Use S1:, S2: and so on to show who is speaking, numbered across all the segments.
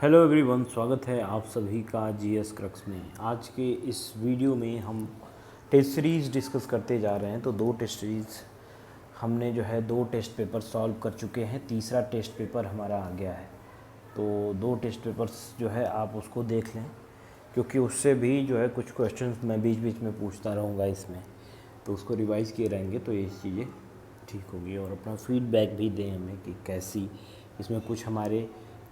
S1: Hello everyone, स्वागत है आप सभी का जीएस क्रक्स में। आज के इस वीडियो में हम टेस्ट सीरीज़ डिस्कस करते जा रहे हैं। तो दो टेस्ट सीरीज़ हमने जो है दो टेस्ट पेपर सॉल्व कर चुके हैं, तीसरा टेस्ट पेपर हमारा आ गया है। तो दो टेस्ट पेपर्स जो है आप उसको देख लें, क्योंकि उससे भी जो है कुछ क्वेश्चंस मैं बीच बीच में पूछता रहूँगा इसमें, तो उसको रिवाइज़ किए रहेंगे तो ये चीज़ें ठीक होगी। और अपना फीडबैक भी दें हमें कि कैसी इसमें कुछ हमारे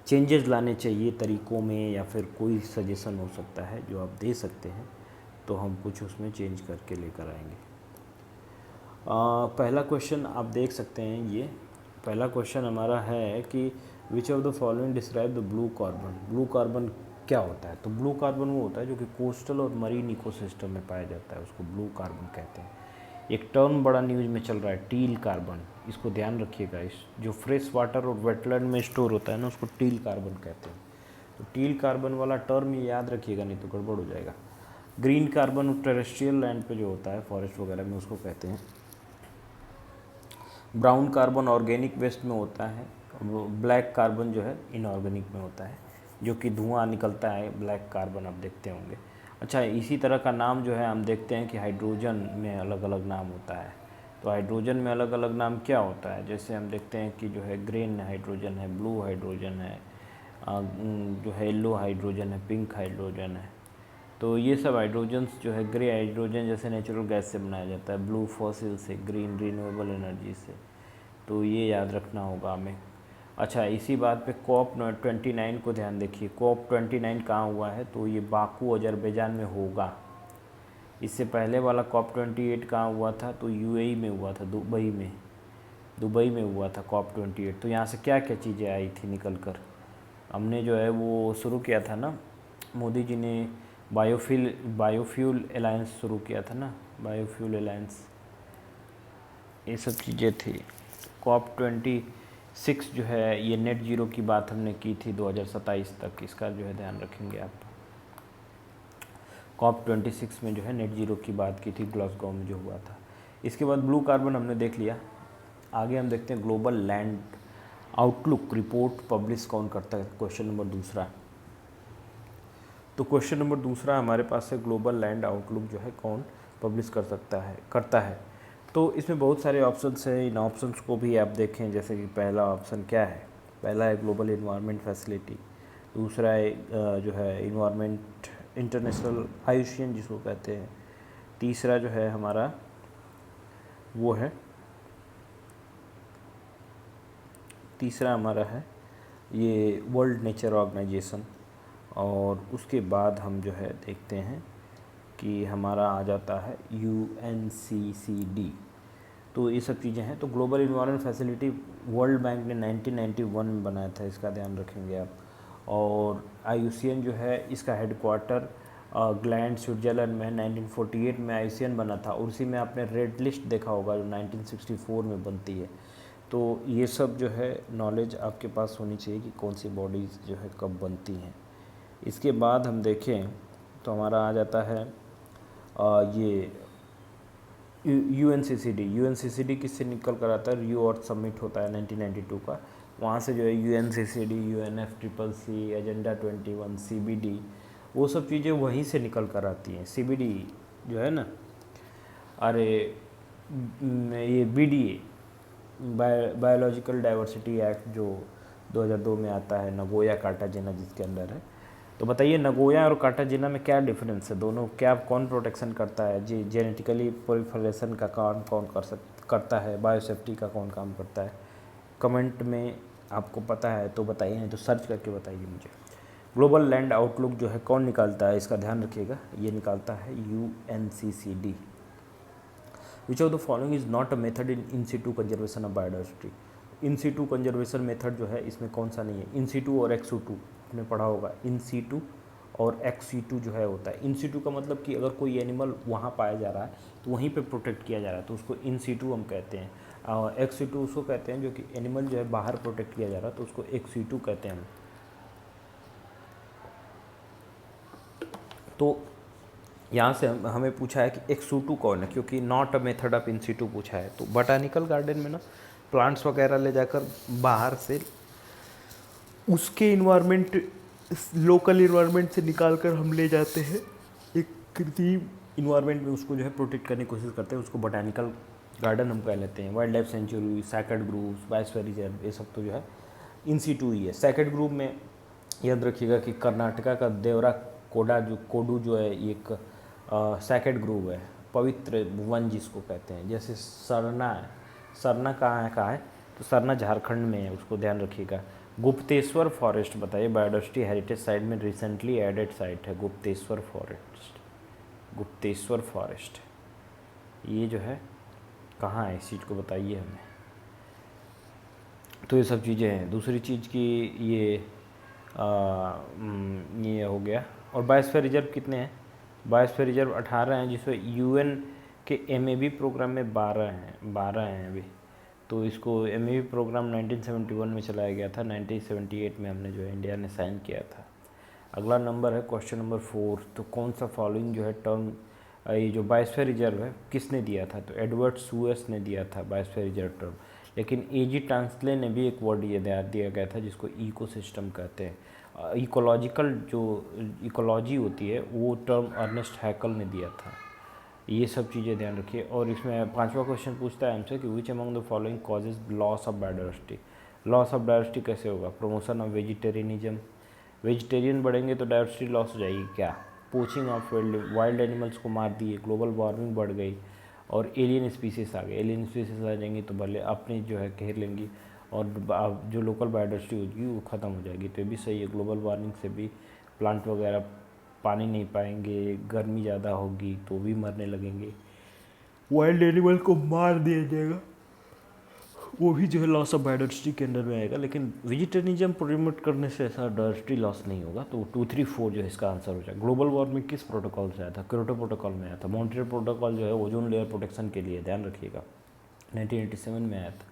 S1: चेंजेस लाने चाहिए तरीक़ों में, या फिर कोई सजेशन हो सकता है जो आप दे सकते हैं, तो हम कुछ उसमें चेंज करके लेकर आएंगे। पहला क्वेश्चन आप देख सकते हैं। ये पहला क्वेश्चन हमारा है कि which of the following describe the blue carbon. Blue carbon क्या होता है? तो ब्लू कार्बन वो होता है जो कि कोस्टल और मरीन इकोसिस्टम में पाया जाता है, उसको ब्लू कार्बन कहते हैं। एक टर्म बड़ा न्यूज़ में चल रहा है, टील कार्बन, इसको ध्यान रखिएगा। इस जो फ्रेश वाटर और वेटलैंड में स्टोर होता है ना, उसको टील कार्बन कहते हैं। तो टील कार्बन वाला टर्म ये याद रखिएगा, नहीं तो गड़बड़ हो जाएगा। ग्रीन कार्बन टेरेस्ट्रियल लैंड पे जो होता है, फॉरेस्ट वगैरह में, उसको कहते हैं। ब्राउन कार्बन ऑर्गेनिक वेस्ट में होता है। ब्लैक कार्बन जो है इनऑर्गेनिक में होता है, जो कि धुआं निकलता है, ब्लैक कार्बन आप देखते होंगे। अच्छा, इसी तरह का नाम जो है हम देखते हैं कि हाइड्रोजन में अलग अलग नाम होता है। तो हाइड्रोजन में अलग अलग नाम क्या होता है? जैसे हम देखते हैं कि जो है ग्रीन हाइड्रोजन है, ब्लू हाइड्रोजन है, जो है येलो हाइड्रोजन है, पिंक हाइड्रोजन है। तो ये सब हाइड्रोजन्स जो है, ग्रे हाइड्रोजन जैसे नेचुरल गैस से बनाया जाता है, ब्लू फॉसिल से, ग्रीन रिन्यूएबल एनर्जी से। तो ये याद रखना होगा हमें। अच्छा, इसी बात पे COP 29 को ध्यान देखिए। COP 29 कहाँ हुआ है? तो ये बाकू अजरबैजान में होगा। इससे पहले वाला COP 28 कहाँ हुआ था? तो UAE में हुआ था, दुबई में हुआ था COP 28। तो यहाँ से क्या क्या चीज़ें आई थी निकल कर? हमने जो है वो शुरू किया था ना, मोदी जी ने बायोफ्यूल अलायंस शुरू किया था ना, बायोफ्यूल अलायंस, ये सब चीज़ें थी। COP 26 जो है ये नेट ज़ीरो की बात हमने की थी 2027 तक, इसका जो है ध्यान रखेंगे आप। COP 26 में जो है नेट ज़ीरो की बात की थी, ग्लासगो में जो हुआ था। इसके बाद ब्लू कार्बन हमने देख लिया। आगे हम देखते हैं global land outlook report publish कौन करता है, क्वेश्चन नंबर दूसरा। तो क्वेश्चन नंबर दूसरा हमारे पास है, ग्लोबल लैंड आउटलुक जो है कौन पब्लिश करता है। तो इसमें बहुत सारे ऑप्शंस हैं, इन ऑप्शंस को भी आप देखें। जैसे कि पहला ऑप्शन क्या है? पहला है ग्लोबल इन्वायरमेंट फैसिलिटी, दूसरा है जो है इन्वायरमेंट इंटरनेशनल आयुषियन जिसको कहते हैं, तीसरा जो है हमारा वो है, तीसरा हमारा है ये वर्ल्ड नेचर ऑर्गेनाइजेशन। और उसके बाद हम जो है देखते हैं कि हमारा आ जाता है UNCCD। तो ये सब चीज़ें हैं। तो global environment facility world bank ने 1991 में बनाया था, इसका ध्यान रखेंगे आप। और आयुसियन जो है इसका हेडक्वार्टर ग्लैंड स्विट्ज़रलैंड में 1948 में आयुसियन बना था, और उसी में आपने रेड लिस्ट देखा होगा जो 1964 में बनती है। तो ये सब जो है नॉलेज आपके पास होनी चाहिए कि कौन सी बॉडीज़ जो है कब बनती हैं। इसके बाद हम देखें तो हमारा आ जाता है ये UNCCD किससे निकल कर आता है? रियो अर्थ समिट होता है 1992 का, वहाँ से जो है UNCCD, UNFCCC, एजेंडा 21, CBD, वो सब चीज़ें वहीं से निकल कर आती हैं। CBD जो है ना, अरे ये BDA, बायोलॉजिकल डाइवर्सिटी एक्ट जो 2002 में आता है, नगोया कार्टाजेना जिसके अंदर है। तो बताइए नगोया और कार्टाजेना में क्या डिफरेंस है? दोनों क्या, कौन प्रोटेक्शन करता है जी? जेनेटिकली प्रोलिफरेशन का काम कौन करता है? बायोसेफ्टी का कौन काम करता है? कमेंट में आपको पता है तो बताइए, नहीं तो सर्च करके बताइए मुझे। ग्लोबल लैंड आउटलुक जो है कौन निकालता है? इसका ध्यान रखिएगा, ये निकालता है UNCCD। Which of the following is not a method in Situ conservation of biodiversity. In Situ conservation method जो है इसमें कौन सा नहीं है? इन सिटू और एक्स2 आपने पढ़ा होगा। इन सिटू और एक्स2 जो है होता है। इन सिटू का मतलब कि अगर कोई एनिमल वहाँ पाया जा रहा है तो वहीं पे प्रोटेक्ट किया जा रहा है, तो उसको इन सिटू हम कहते हैं। और एक्स2 उसको कहते हैं जो कि एनिमल जो है बाहर प्रोटेक्ट किया जा रहा है, तो उसको एक्स2 कहते हैं हम। तो यहाँ से हमें पूछा है कि एक्स2 कौन है, क्योंकि नॉट अ मेथड ऑफ इन सिटू पूछा है। तो बोटानिकल गार्डन में ना प्लांट्स वगैरह ले जाकर बाहर से उसके इन्वायरमेंट इस लोकल इन्वायरमेंट से निकाल कर हम ले जाते हैं एक कृत्रिम इन्वायरमेंट में, उसको जो है प्रोटेक्ट करने की कोशिश करते हैं। उसको बोटानिकल गार्डन हम कह लेते हैं, wild life sanctuary, sacred groves, biosphere reserve, ये सब तो जो है इन सिटू ही है। सैक्रेड ग्रूव में याद रखिएगा कि कर्नाटका का देवरा कोडू जो है एक सैक्रेड ग्रूव है, पवित्र वन जिसको कहते हैं। जैसे सरना है, सरना कहाँ है तो सरना झारखंड में है, उसको ध्यान रखिएगा। गुप्तेश्वर फॉरेस्ट बताइए, बायोडाइवर्सिटी हेरिटेज साइट में रिसेंटली एडेड साइट है गुप्तेश्वर फॉरेस्ट। गुप्तेश्वर फॉरेस्ट ये जो है कहाँ है, इस चीज़ को बताइए हमें। तो ये सब चीज़ें हैं। दूसरी चीज़ की ये हो गया। और बायोस्फीयर रिजर्व कितने हैं? बायोस्फीयर रिजर्व 18 हैं, जिसमें यूएन के एमएबी प्रोग्राम में 12 हैं अभी। तो इसको एमएबी प्रोग्राम 1971 में चलाया गया था, 1978 में हमने जो है इंडिया ने साइन किया था। अगला नंबर है क्वेश्चन नंबर 4। तो कौन सा फॉलोइंग जो है टर्म, ये जो बायोस्फीयर रिजर्व है किसने दिया था? तो एडवर्ड सुएस ने दिया था बायोस्फीयर रिजर्व टर्म। लेकिन एजी टांसले ने भी एक वर्ड ये दिया गया था जिसको इकोसिस्टम कहते हैं। इकोलॉजिकल जो इकोलॉजी होती है वो टर्म अर्नेस्ट हैकल ने दिया था। ये सब चीज़ें ध्यान रखिए। और इसमें 5वां क्वेश्चन पूछता है हमसे कि which among the following causes loss of biodiversity. Loss of diversity कैसे होगा? प्रमोशन ऑफ वेजिटेरियनिज्म, वेजिटेरियन बढ़ेंगे तो डाइवर्सिटी लॉस हो जाएगी क्या? पोचिंग ऑफ वाइल्ड एनिमल्स को मार दिए, ग्लोबल वार्मिंग बढ़ गई और एलियन स्पीसीज आ गए। एलियन स्पीसीज आ जाएंगी तो भले अपनी जो है घेर लेंगी और जो लोकल बायोडाइवर्सिटी होगी वो ख़त्म हो जाएगी। तो ये भी सही है, ग्लोबल वार्मिंग से भी प्लांट वगैरह पानी नहीं पाएंगे, गर्मी ज़्यादा होगी तो भी मरने लगेंगे, वाइल्ड एनिमल को मार दिया जाएगा, वो भी जो है लॉस ऑफ बायोडाइवर्सिटी के अंडर में आएगा। लेकिन वेजिटेरियनिज्म प्रमोट करने से ऐसा डाइवर्सिटी लॉस नहीं होगा। तो 2, 3, 4 जो है इसका आंसर हो जाएगा। ग्लोबल वार्मिंग किस प्रोटोकॉल से आया था? क्योटो प्रोटोकॉल में आया था। मॉन्ट्रियल प्रोटोकॉल जो है ओजोन लेयर प्रोटेक्शन के लिए, ध्यान रखिएगा, 1987 में आया था।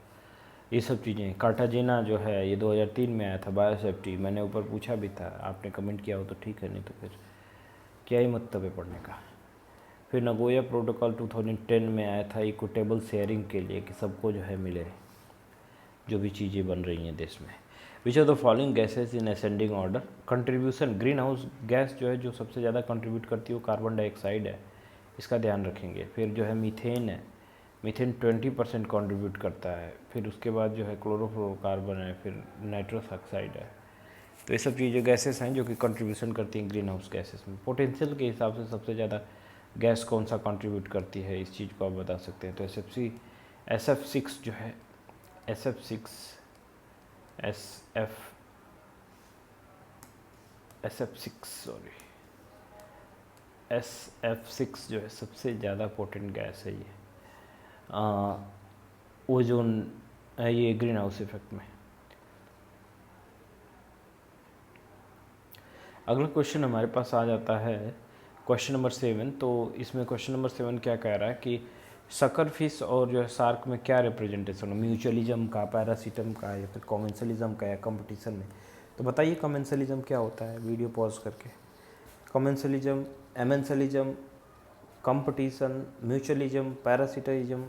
S1: ये सब चीज़ें। कार्टाजेना जो है ये 2003 में आया था। बायोसेफ्टी मैंने ऊपर पूछा भी था, आपने कमेंट किया हो तो ठीक है, नहीं तो फिर क्या ही मतलब है पढ़ने का। फिर नगोया प्रोटोकॉल 2010 में आया था इक्विटेबल शेयरिंग के लिए, कि सबको जो है मिले जो भी चीज़ें बन रही हैं देश में। Which are the following gases in ascending order? Contribution, green house gas जो है जो सबसे ज़्यादा कंट्रीब्यूट करती है वो कार्बन डाइऑक्साइड है, इसका ध्यान रखेंगे। फिर जो है मीथेन है, मीथेन 20% कंट्रीब्यूट करता है। फिर उसके बाद जो है क्लोरोफ्लोरोकार्बन है, फिर नाइट्रस ऑक्साइड है। तो ये सब चीज़ें गैसेस हैं जो कि कंट्रीब्यूशन करती हैं ग्रीन हाउस गैसेस में। पोटेंशियल के हिसाब से सबसे ज़्यादा गैस कौन सा कंट्रीब्यूट करती है, इस चीज़ को आप बता सकते हैं। तो SF6 जो है, SF6 SF6 जो है सबसे ज़्यादा पोटेंट गैस है ये ओजोन, ये ग्रीन हाउस इफेक्ट में। अगला क्वेश्चन हमारे पास आ जाता है क्वेश्चन नंबर 7। तो इसमें क्वेश्चन नंबर 7 क्या कह रहा है कि सकर फिश और जो है शार्क में क्या रिप्रेजेंटेशन हो, म्यूचुअलिज्म का, पैरासिटम का, या फिर कॉमेंसलिज्म का, या कंपटीशन में। तो बताइए कॉमेंसलिज्म क्या होता है, वीडियो पॉज करके। Commensalism, amensalism, competition, mutualism, parasitism.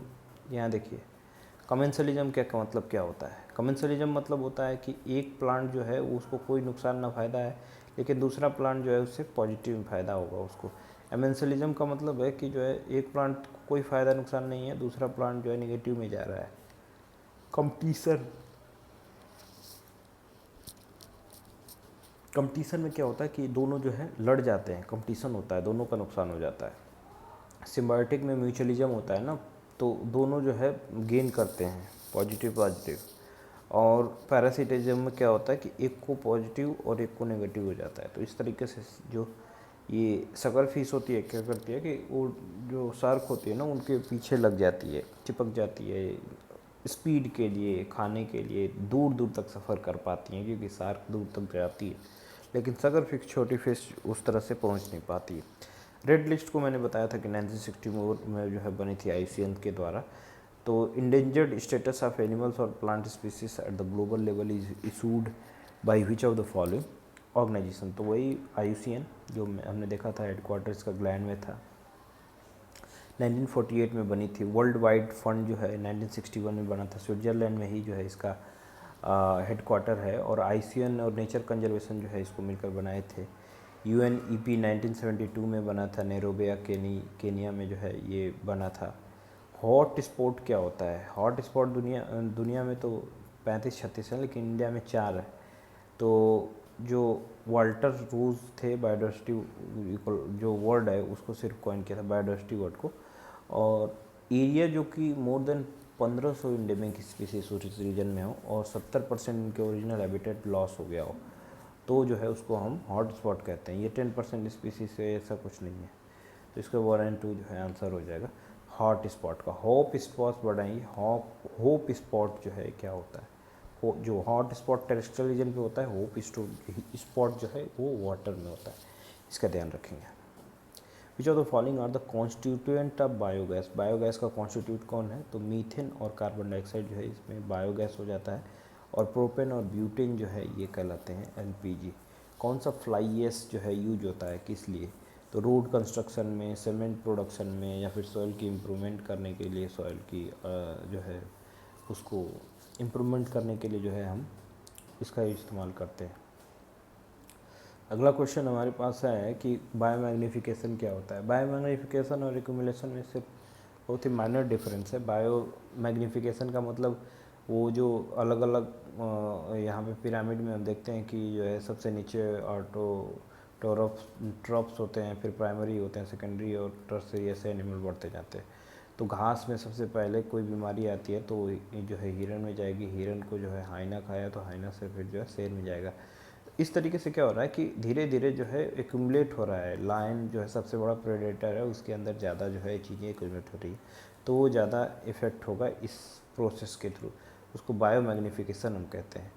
S1: यहाँ देखिए कमेंसलिज्म क्या मतलब क्या होता है? कमेंसलिज्म मतलब होता है कि एक प्लांट जो है उसको कोई नुकसान ना फ़ायदा है, लेकिन दूसरा प्लांट जो है उससे पॉजिटिव फ़ायदा होगा उसको। एमेंसलिज्म का मतलब है कि जो है एक प्लांट को कोई फ़ायदा नुकसान नहीं है, दूसरा प्लांट जो है निगेटिव में जा रहा है। कंपटीशन में क्या होता है कि दोनों जो है लड़ जाते हैं, कंपटीशन होता है, दोनों का नुकसान हो जाता है। सिम्बायोटिक में म्यूचुअलिज्म होता है ना, तो दोनों जो है गेन करते हैं, पॉजिटिव। और पैरासिटिज्म में क्या होता है कि एक को पॉजिटिव और एक को नेगेटिव हो जाता है। तो इस तरीके से जो ये सकर फिश होती है क्या करती है कि वो जो शार्क होती है ना उनके पीछे लग जाती है, चिपक जाती है, स्पीड के लिए, खाने के लिए दूर दूर तक सफ़र कर पाती हैं, क्योंकि शार्क दूर तक जाती है, लेकिन सकर फिश, छोटी फिश उस तरह से पहुंच नहीं पाती है। रेड लिस्ट को मैंने बताया था कि 1964 में जो है बनी थी IUCN के द्वारा। तो इंडेंजर्ड स्टेटस ऑफ एनिमल्स और plant species at the global level is issued by which of the following organisation? तो वही IUCN जो हमने देखा था हेडक्वार्टर इसका ग्लैंड में था, 1948 में बनी थी। वर्ल्ड वाइड फंड जो है 1961 में बना था, स्विट्ज़रलैंड में ही जो है इसका हेडक्वार्टर है, और ICN और नेचर कंजर्वेशन जो है इसको मिलकर बनाए थे। UNEP 1972 में बना था, नैरोबिया केनिया में जो है ये बना था। हॉट स्पॉट क्या होता है? हॉट स्पॉट दुनिया में तो 35-36 है, लेकिन इंडिया में 4 है। तो जो वाल्टर रूज थे, बायोडाइवर्सिटी जो वर्ड है उसको सिर्फ कॉइन किया था, बायोडाइवर्सिटी वर्ड को। और एरिया जो कि मोर देन 1500 इंडेमिक स्पीसीज उस रीजन में हो और 70% इनके ओरिजिनल हैबिटेट लॉस हो गया हो, तो जो है उसको हम हॉट स्पॉट कहते हैं। ये 10% स्पीसीज से ऐसा कुछ नहीं है। तो इसका 1 और 2 जो है आंसर हो जाएगा हॉट स्पॉट का। होप स्पॉट बढ़ाएंगे, होप स्पॉट जो है क्या होता है? जो हॉट स्पॉट टेरेस्ट्रियल रीजन पे होता है, होप स्पॉट जो है वो वाटर में होता है। इसका ध्यान रखेंगे। Which of the following are the constituent of biogas? Biogas का कॉन्स्टिट्यूट कौन है? तो मीथेन और कार्बन डाइऑक्साइड जो है इसमें बायोगैस हो जाता है, और प्रोपेन और ब्यूटेन जो है ये कहलाते हैं LPG। कौन सा फ्लाई एश जो है यूज होता है किस लिए? तो रोड कंस्ट्रक्शन में, सीमेंट प्रोडक्शन में, या फिर सॉइल की इम्प्रूवमेंट करने के लिए, सॉइल की जो है उसको इम्प्रूवमेंट करने के लिए जो है हम इसका इस्तेमाल करते हैं। अगला क्वेश्चन हमारे पास है कि बायोमैग्निफिकेशन क्या होता है? बायोमैग्निफिकेशन और एक्यूमुलेशन में सिर्फ बहुत ही माइनर डिफरेंस है। बायोमैग्निफिकेशन का मतलब वो जो अलग अलग यहाँ पे पिरामिड में हम देखते हैं कि जो है सबसे नीचे ट्रॉप्स होते हैं, फिर प्राइमरी होते हैं, सेकेंडरी और टर्सरी, ऐसे एनिमल बढ़ते जाते हैं। तो घास में सबसे पहले कोई बीमारी आती है तो जो है हिरन में जाएगी, हिरन को जो है हाइना खाया तो हाइना से फिर जो है शेर में जाएगा। इस तरीके से क्या हो रहा है कि धीरे धीरे जो है एक्यूमुलेट हो रहा है। लायन जो है सबसे बड़ा प्रेडेटर है, उसके अंदर ज़्यादा जो है चीज़ें एक्यूमुलेट हो रही है, तो वो ज़्यादा इफ़ेक्ट होगा इस प्रोसेस के थ्रू। उसको बायोमैग्निफिकेशन हम कहते हैं।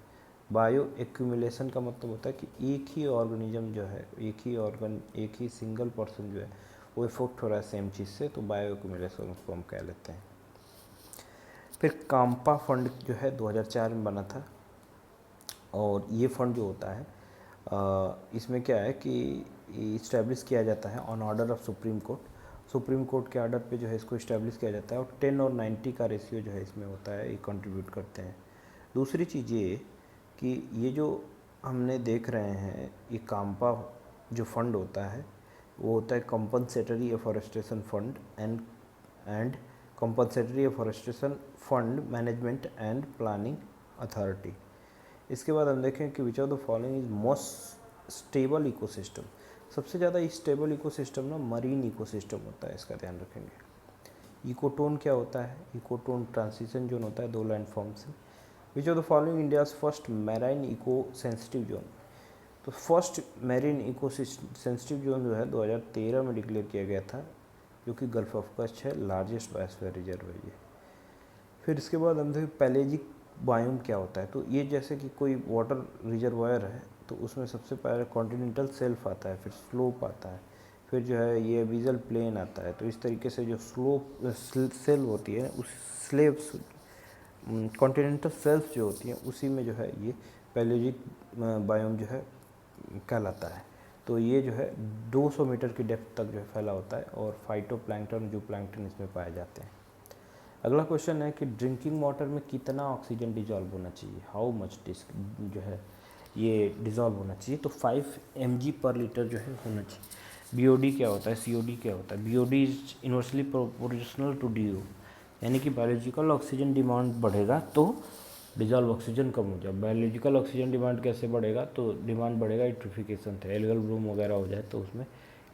S1: बायो एक्यूमुलेशन का मतलब होता है कि एक ही ऑर्गेनिज्म जो है, एक ही सिंगल पर्सन जो है वो इफेक्ट हो रहा है सेम चीज़ से, तो बायो एक्यूमुलेशन उसको हम कह लेते हैं। फिर काम्पा फंड जो है 2004 में बना था, और ये फंड जो होता है इसमें क्या है कि इस्टेब्लिश किया जाता है on order of supreme court. Supreme court के ऑर्डर पे जो है इसको इस्टेब्लिश किया जाता है, और 10 और 90 का रेशियो जो है इसमें होता है, ये कंट्रीब्यूट करते हैं। दूसरी चीज़ ये कि ये जो हमने देख रहे हैं, ये काम्पा जो फंड होता है वो होता है compensatory afforestation fund and compensatory afforestation fund management and planning authority. इसके बाद हम देखें कि which of the following is most stable ecosystem. सबसे ज़्यादा स्टेबल इकोसिस्टम ना मरीन इकोसिस्टम होता है, इसका ध्यान रखेंगे। इकोटोन क्या होता है? इकोटोन ट्रांजिशन जोन होता है 2 लैंडफॉर्म से। Which of the following India's first marine eco sensitive zone? तो first marine eco sensitive zone जो है 2013 में डिक्लेयर किया गया था, जो कि गल्फ ऑफ कच्छ है, लार्जेस्ट बायोस्फीयर रिजर्व है ये। फिर इसके बाद हम देखें पैलेजिक बायोम क्या होता है। तो ये जैसे कि कोई वाटर रिजर्वायर है, तो उसमें सबसे पहले कॉन्टिनेंटल शेल्फ आता है, फिर स्लोप आता है, फिर जो है ये एबिजल प्लेन आता है। तो इस तरीके से जो स्लोप शेल्फ होती है, उस स्लेब्स कॉन्टिनेंटल शेल्फ जो होती है उसी में जो है ये पैलेजिक बायोम जो है कहलाता है। तो ये जो है 200 मीटर की डेप्थ तक जो है फैला होता है, और फाइटोप्लैंक्टन जो प्लैंक्टन इसमें पाए जाते हैं। अगला क्वेश्चन है कि ड्रिंकिंग वाटर में कितना ऑक्सीजन डिजॉल्व होना चाहिए? हाउ मच जो है ये डिजॉल्व होना चाहिए? तो 5 mg पर लीटर जो है होना चाहिए। BOD क्या होता है? COD क्या होता है? BOD is inversely proportional to DO, यानी कि बायोलॉजिकल ऑक्सीजन डिमांड बढ़ेगा तो डिजॉल्व ऑक्सीजन कम हो जाए। बायोलॉजिकल ऑक्सीजन डिमांड कैसे बढ़ेगा? तो डिमांड बढ़ेगा यूट्रिफिकेशन से, एल्गल ब्लूम वगैरह हो जाए तो उसमें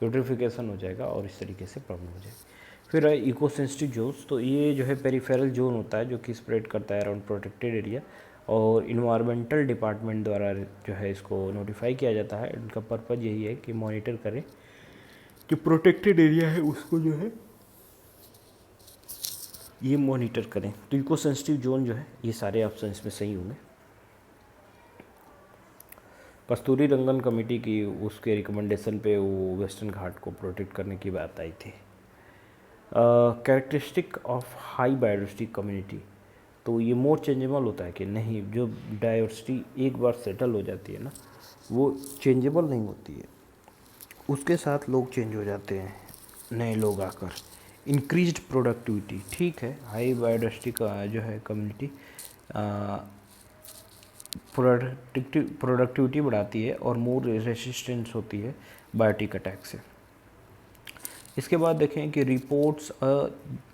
S1: यूट्रिफिकेशन हो जाएगा और इस तरीके से प्रॉब्लम हो जाएगी। फिर है इको सेंसिटिव जोन्स। तो ये जो है पेरिफेरल जोन होता है जो कि स्प्रेड करता है अराउंड प्रोटेक्टेड एरिया, और इन्वायरमेंटल डिपार्टमेंट द्वारा जो है इसको नोटिफाई किया जाता है। इनका पर्पज़ यही है कि मॉनिटर करें कि प्रोटेक्टेड एरिया है उसको जो है ये मॉनिटर करें। तो इको सेंसिटिव जोन जो है ये सारे ऑप्शन इसमें सही होंगे। कस्तूरी रंगन कमेटी की उसके रिकमेंडेशन पे वो वेस्टर्न घाट को प्रोटेक्ट करने की बात आई थी। Characteristic of high biodiversity community. तो ये मोर चेंजेबल होता है कि नहीं? जो डाइवर्सिटी एक बार सेटल हो जाती है ना, वो चेंजेबल नहीं होती है, उसके साथ लोग चेंज हो जाते हैं, नए लोग आकर। इंक्रीज्ड प्रोडक्टिविटी, ठीक है, हाई बायोडाइवर्सिटी का जो है कम्युनिटी प्रोडक्टिविटी बढ़ाती है और मोर रेसिस्टेंस होती है बायोटिक अटैक से। इसके बाद देखें कि reports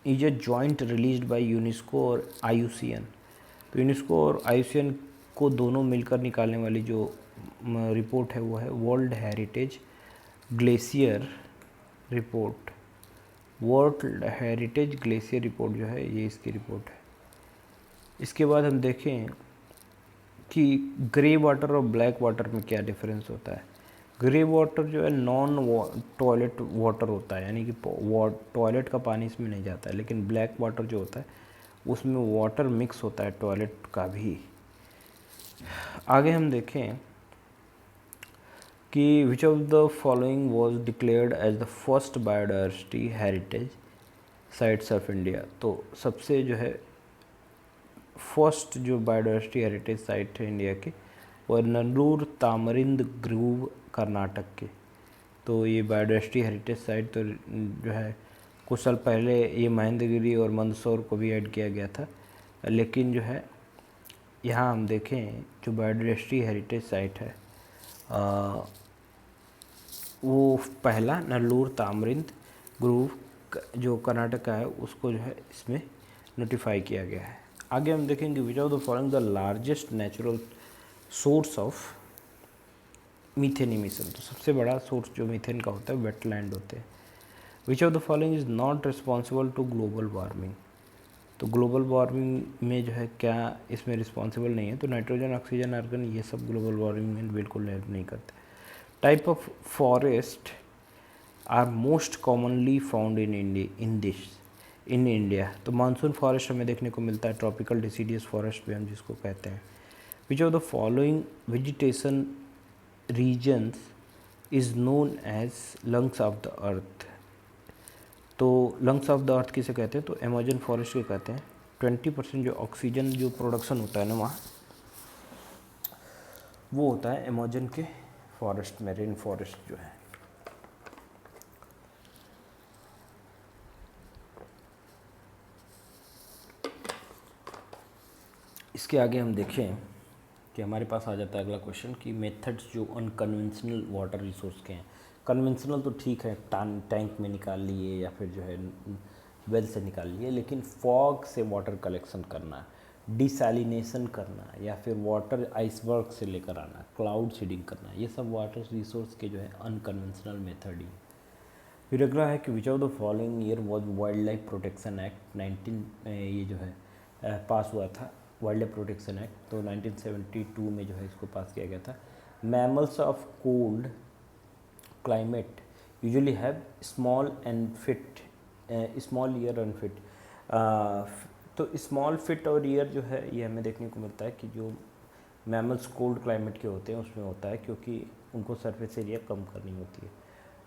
S1: is a joint released by UNESCO और IUCN। तो यूनेस्को और IUCN को दोनों मिलकर निकालने वाली जो रिपोर्ट है वो है world heritage glacier report. World heritage glacier report जो है ये इसकी रिपोर्ट है। इसके बाद हम देखें कि ग्रे वाटर और ब्लैक वाटर में क्या डिफरेंस होता है। ग्रे वाटर जो है नॉन टॉयलेट वाटर होता है, यानी कि टॉयलेट का पानी इसमें नहीं जाता है, लेकिन ब्लैक वाटर जो होता है उसमें वाटर मिक्स होता है टॉयलेट का भी। आगे हम देखें कि which of the following was declared as the first biodiversity heritage sites of India. तो सबसे जो है फर्स्ट जो बायोडायवर्सिटी हेरिटेज साइट है इंडिया की वो नल्लूर तामरिंद ग्रूव कर्नाटक के। तो ये बायोडायवर्सिटी हेरिटेज साइट तो जो है कुछ साल पहले ये महेंद्रगिरी और मंदसौर को भी ऐड किया गया था, लेकिन जो है यहाँ हम देखें जो बायोडायवर्सिटी हेरिटेज साइट है वो पहला नल्लूर तामरिंद ग्रूव जो कर्नाटक का है उसको जो है इसमें नोटिफाई किया गया है। आगे हम देखेंगे विच of the following the largest natural source of methane emission. तो सबसे बड़ा सोर्स जो मीथेन का होता है वेटलैंड होते हैं। Which of the following is not responsible to global warming. तो ग्लोबल वार्मिंग में जो है क्या इसमें रिस्पॉन्सिबल नहीं है। तो नाइट्रोजन ऑक्सीजन आर्गन ये सब ग्लोबल वार्मिंग में बिल्कुल हेल्प नहीं करते। Type of forest are most commonly found in India. तो मानसून फॉरेस्ट हमें देखने को मिलता है, ट्रॉपिकल डिसीडियस फॉरेस्ट भी हम जिसको कहते हैं। Which of the following vegetation regions is known as lungs of the earth. तो लंग्स ऑफ द अर्थ किसे कहते हैं, तो अमेजन फॉरेस्ट के कहते हैं। 20% जो ऑक्सीजन जो प्रोडक्शन होता है ना वहाँ वो होता है अमेजन के फॉरेस्ट में, रेन फॉरेस्ट जो है। इसके आगे हम देखें कि हमारे पास आ जाता है अगला क्वेश्चन कि मेथड्स जो अनकन्वेंशनल वाटर रिसोर्स के हैं। कन्वेंशनल तो ठीक है, टैंक में निकाल लिए या फिर जो है वेल से निकाल लिए, लेकिन फॉग से वाटर कलेक्शन करना, डिसैलिनेशन करना या फिर वाटर आइसबर्ग से लेकर आना, क्लाउड सीडिंग करना, ये सब वाटर रिसोर्स के जो है अनकन्वेंशनल मेथड ही। फिर अगला है कि which of the following year was wild life protection act 19 ये जो है पास हुआ था वाइल्ड लाइफ प्रोटेक्शन एक्ट। तो 1972 में जो है इसको पास किया गया था। Mammals of cold climate usually have small year and fit. तो स्मॉल फिट और ईयर जो है ये हमें देखने को मिलता है कि जो मैमल्स कोल्ड क्लाइमेट के होते हैं उसमें होता है, क्योंकि उनको सरफेस एरिया कम करनी होती है।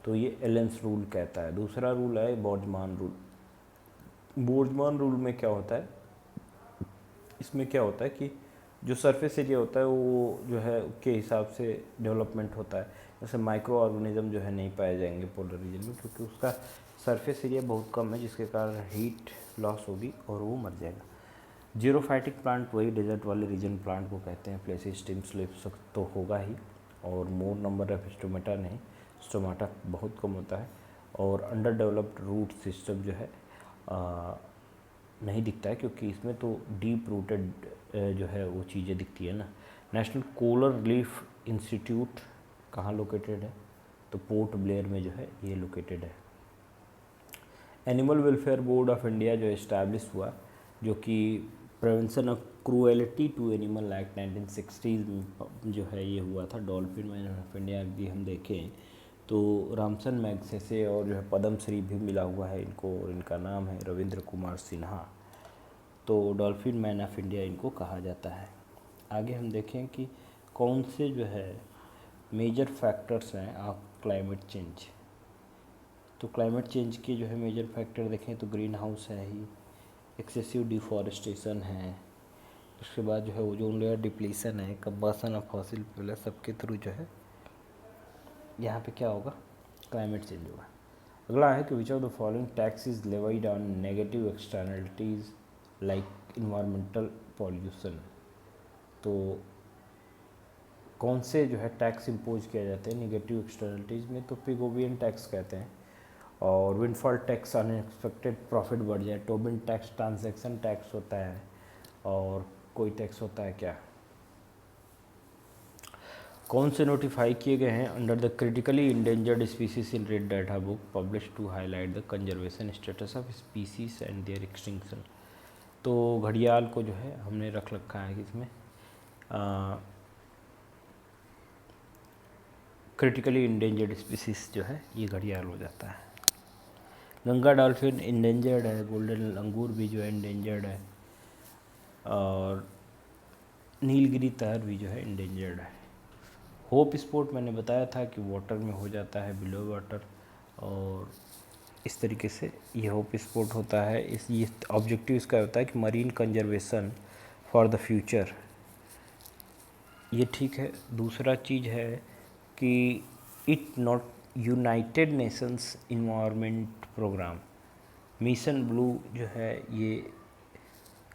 S1: तो ये एलेंस रूल कहता है। दूसरा रूल है बोल्ट्जमान रूल। बोल्ट्जमान रूल में क्या होता है, इसमें क्या होता है कि जो सरफेस एरिया होता है वो जो है के हिसाब से डेवलपमेंट होता है। जैसे माइक्रो ऑर्गेनिज्म जो है नहीं पाए जाएंगे पोलर रीजन में, क्योंकि उसका सरफेस एरिया बहुत कम है, जिसके कारण हीट लॉस होगी और वो मर जाएगा। जीरोफाइटिक प्लांट वही डेजर्ट वाले रीजन प्लांट को कहते हैं। प्लेस स्टीम स्लिप्स तो होगा ही, और मोर नंबर ऑफ स्टोमेटा नहीं, स्टोमाटा बहुत कम होता है, और अंडर डेवलप्ड रूट सिस्टम जो है नहीं दिखता है, क्योंकि इसमें तो डीप रूटेड जो है वो चीज़ें दिखती है ना। नेशनल कोलर रिलीफ इंस्टीट्यूट कहाँ लोकेटेड है, तो पोर्ट ब्लेयर में जो है ये लोकेटेड है। Animal welfare board of India जो इस्टेब्लिश हुआ, जो कि prevention of cruelty to animal act 1960 में जो है ये हुआ था। डॉल्फिन मैन ऑफ इंडिया भी हम देखें तो रामसन मैग्सेसे और जो है पद्म श्री भी मिला हुआ है इनको, और इनका नाम है रविंद्र कुमार सिन्हा। तो डॉल्फिन मैन ऑफ इंडिया इनको कहा जाता है। आगे हम देखें कि कौन से जो है मेजर फैक्टर्स हैं ऑफ क्लाइमेट चेंज। तो क्लाइमेट चेंज के जो है मेजर फैक्टर देखें तो ग्रीन हाउस है ही, एक्सेसिव डिफॉरेस्टेशन है, उसके बाद जो है ओजोन लेयर डिप्लीशन है, कंबशन ऑफ फॉसिल फ्यूल, सबके थ्रू जो है यहाँ पे क्या होगा, क्लाइमेट चेंज होगा। अगला है कि which of the following tax is levied on negative externalities like environmental pollution. तो कौन से जो है टैक्स इम्पोज किया जाते हैं निगेटिव एक्सटर्नलिटीज़ में, तो पिगोवियन टैक्स कहते हैं, और विंडफॉल टैक्स अनएक्सपेक्टेड प्रॉफिट बढ़ जाए, टोबिन टैक्स ट्रांजैक्शन टैक्स होता है, और कोई टैक्स होता है क्या, कौन से नोटिफाई किए गए हैं under the critically endangered species in red data book publish to highlight the conservation status of species and their extinction. तो घड़ियाल को जो है हमने रख रखा है इसमें क्रिटिकली इंडेंजर्ड स्पीसीज जो है ये घड़ियाल हो जाता है। गंगा डॉल्फिन इंडेंजर्ड है, गोल्डन लंगूर भी जो है इंडेंजर्ड है, और नीलगिरी तहर भी जो है इंडेंजर्ड है। होप स्पोर्ट मैंने बताया था कि वाटर में हो जाता है, बिलो वाटर, और इस तरीके से ये होप स्पोर्ट होता है। ये ऑब्जेक्टिव इसका होता है कि marine conservation for the future, ये ठीक है। दूसरा चीज़ है कि it not United Nations environment programme mission blue जो है ये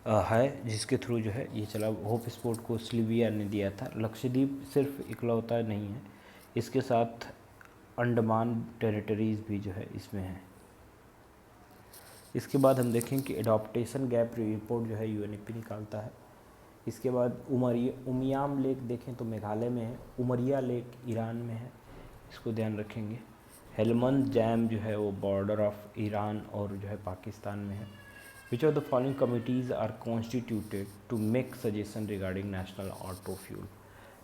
S1: है, जिसके थ्रू जो है ये चला। होप स्पोर्ट को स्लीविया ने दिया था। लक्षद्वीप सिर्फ इकलौता नहीं है, इसके साथ अंडमान टेरिटरीज़ भी जो है इसमें है। इसके बाद हम देखें कि एडॉप्टेशन गैप रिपोर्ट जो है यूएनईपी निकालता है। इसके बाद उमियाम लेक देखें तो मेघालय में है, उमरिया लेक ईरान में है, इसको ध्यान रखेंगे। हेलमंद डैम जो है वो बॉर्डर ऑफ ईरान और जो है पाकिस्तान में है। Which of the following committees are constituted to make suggestion regarding national auto fuel.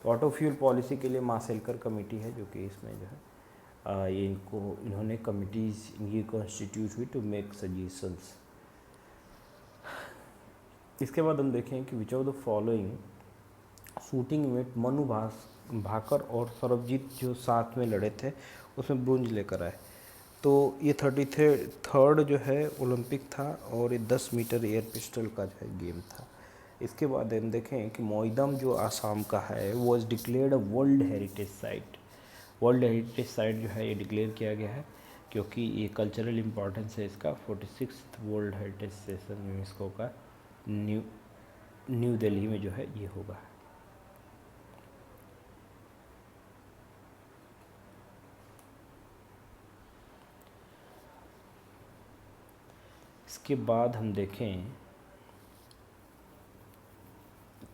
S1: तो ऑटो फ्यूल पॉलिसी के लिए मासेलकर कमेटी है जो कि इसमें जो है ये इन्होंने कमिटीज़ इनकी कॉन्स्टिट्यूट हुई टू मेक सजेशंस। इसके बाद हम देखें कि which of the following shooting event Manu Bhaker और सरबजीत जो साथ में लड़े थे उसमें ब्रोंज लेकर आए। तो ये 33rd जो है ओलंपिक था, और ये 10 मीटर एयर पिस्टल का जो है गेम था। इसके बाद हम देखें कि मोइदम जो आसाम का है was declared a world heritage site. World heritage site जो है ये डिक्लेयर किया गया है क्योंकि ये कल्चरल इम्पोर्टेंस है इसका। 46th world heritage session UNESCO का न्यू दिल्ली में जो है ये होगा। इसके बाद हम देखें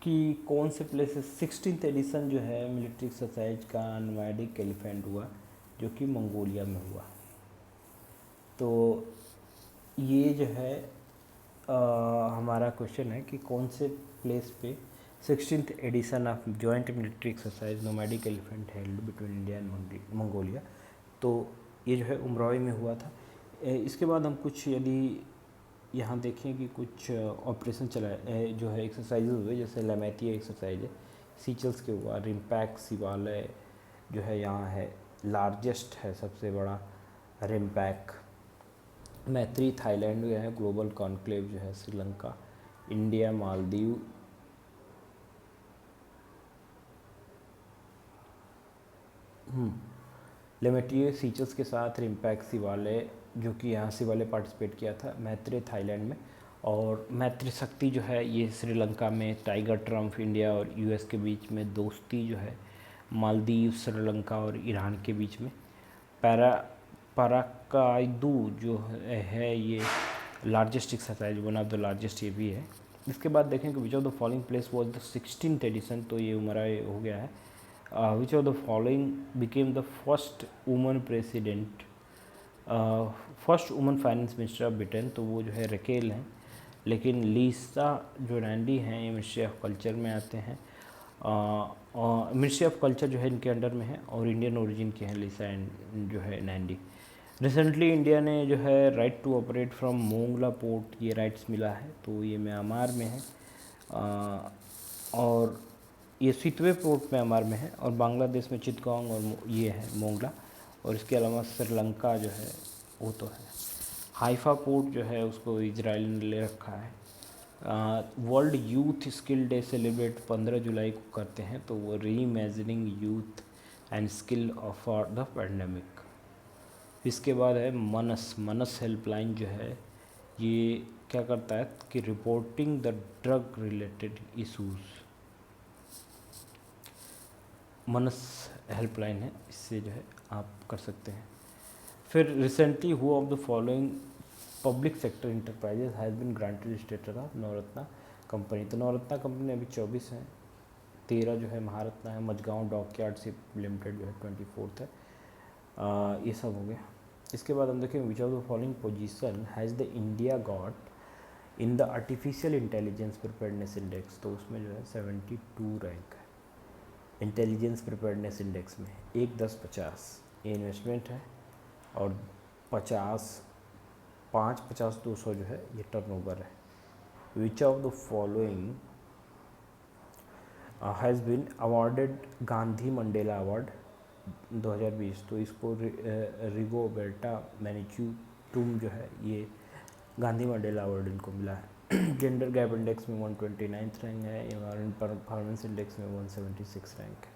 S1: कि कौन से प्लेसेस 16th एडिशन जो है मिलिट्री एक्सरसाइज का नोमैडिक एलिफेंट हुआ जो कि मंगोलिया में हुआ। तो ये जो है हमारा क्वेश्चन है कि कौन से प्लेस पे 16th edition of joint military exercise nomadic elephant held between India and Mongolia. तो ये जो है उमरॉय में हुआ था। इसके बाद हम कुछ यदि यहाँ देखें कि कुछ ऑपरेशन चलाए जो है एक्सरसाइज हुए, जैसे लैमेथिया एक्सरसाइज है, सीचल्स के हुआ, रिम्पैक शिवालय जो है यहाँ है, लार्जेस्ट है सबसे बड़ा रिम्पैक। मैत्री थाईलैंड में है, ग्लोबल कॉन्क्लेव जो है श्रीलंका, इंडिया, मालदीव, लेमेटिए सीचल्स के साथ रिम्पैक शिवालय जो कि यहाँ शिवालय पार्टिसिपेट किया था, मैत्री थाईलैंड में, और मैत्री शक्ति जो है ये श्रीलंका में, टाइगर ट्रम्प इंडिया और यूएस के बीच में, दोस्ती जो है मालदीव, श्रीलंका और ईरान के बीच में, पराकायदू जो है ये largest exercise, one of the largest ये भी है। इसके बाद देखें कि which of the following place was the 16th edition, तो ये उमराय हो गया है। Which of the following became the first woman president, first woman finance minister of Britain, तो वो जो है रकेल हैं, लेकिन लीसा जो रैंडी हैं ये मिनिस्ट्री ऑफ कल्चर में आते हैं। मिनिस्ट्री ऑफ कल्चर जो है इनके अंडर में है और इंडियन ओरिजिन के हैं लीसा जो है नैंडी। रिसेंटली इंडिया ने जो है right to operate from Mongla port ये राइट्स मिला है, तो ये म्यांमार में है, और ये सितवे पोर्ट म्यांमार में है, और बांग्लादेश में चिटगांव और ये है मोंगला, और इसके अलावा श्रीलंका जो है वो तो है। हाइफा पोर्ट जो है उसको इजराइल ने ले रखा है। World youth skill day celebrate 15 जुलाई को करते हैं, तो वो री imagining youth and skill for the pandemic. इसके बाद है मनस हेल्पलाइन जो है ये क्या करता है कि reporting the drug related issues. Manas helpline है, इससे जो है आप कर सकते हैं। फिर recently who of the following public sector enterprises has been granted status of Navratna company. तो नवरत्ना कंपनी अभी 24 हैं, 13 जो है महारत्ना है, मझगांव डॉकयार्ड शिप लिमिटेड जो है 24 है। ये सब हो गया। इसके बाद हम देखें विच of the following position has the India got in the artificial intelligence preparedness index. तो उसमें जो है 72 रैंक है इंटेलिजेंस प्रिपेयर्डनेस इंडेक्स में। 1, 10, 50 ये इन्वेस्टमेंट है, और 50, 5, 50, 200 जो है ये टर्नओवर है। Which of the following has been awarded Gandhi Mandela award 2020। तो इसको रिगोबेर्टा मैनिक्यू टूम जो है ये गांधी मंडेला अवार्ड इनको मिला है। जेंडर गैप इंडेक्स में 129 रैंक है, एनवायरमेंट परफॉर्मेंस इंडेक्स में 176 रैंक है।